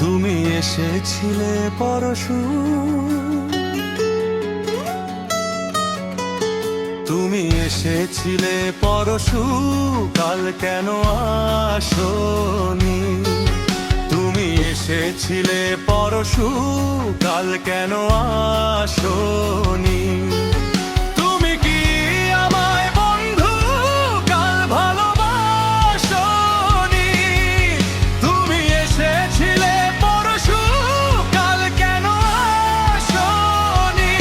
তুমি এসেছিলে পরশু, তুমি এসেছিলে পরশু, কাল কেন আসোনি? তুমি এসেছিলে পরশু, কাল কেন আসোনি? তুমি কি আমায় বন্ধু কাল ভালোবাসোনি? তুমি এসেছিলে পরশু, কাল কেন আসোনি?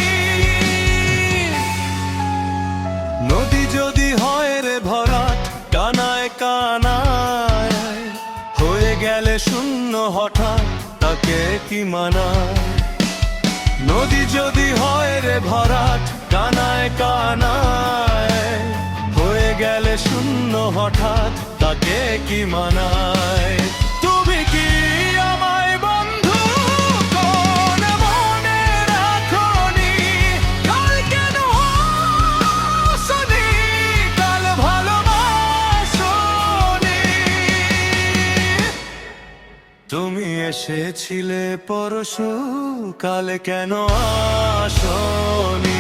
নদী যদি হয় রে ভরাট, কানায় কানায় হয়ে গেলে শূন্য হঠাৎ, তাকে কি মানায়? নদী যদি হয় রে ভরাট, কানায় কানায় হয়ে গেলে শূন্য হঠাৎ, তাকে কি মানায়? তুমি কি আমায় বন্ধু কোন মনে রাখোনি? কাল কেন আসোনি? কাল ভালোবাসোনি? তুমি এসেছিলে পরশু, কাল কেন আসোনি?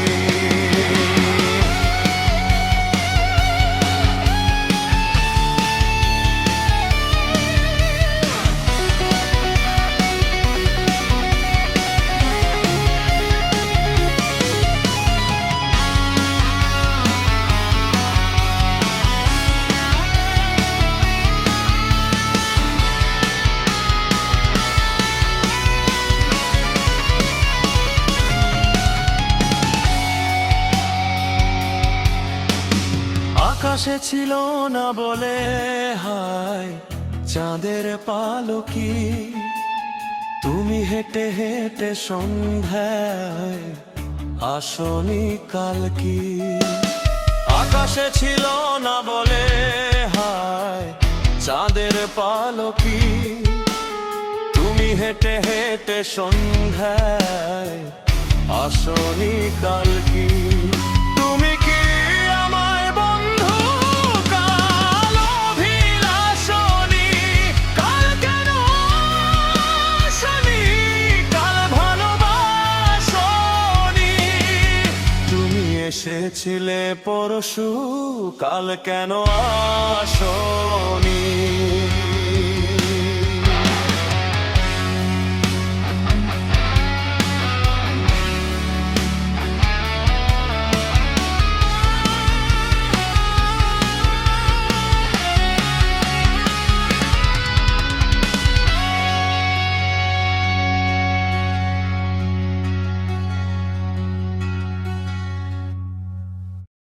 আকাশে ছিল না বলে হায় চাঁদের পালকি, তুমি হেঁটে হেঁটে সন্ধ্যায় আসনি কাল কি? আকাশে ছিল না বলে হায় চাঁদের পালকি, তুমি হেঁটে হেঁটে সন্ধ্যায় আসনি কাল কি? তুমি কি আমায় বন্ধু কাল অভিলাষনি? কাল কেন আসোনি? কাল ভালোবাসোনি? তুমি এসেছিলে পরশু, কাল কেন আসোনি?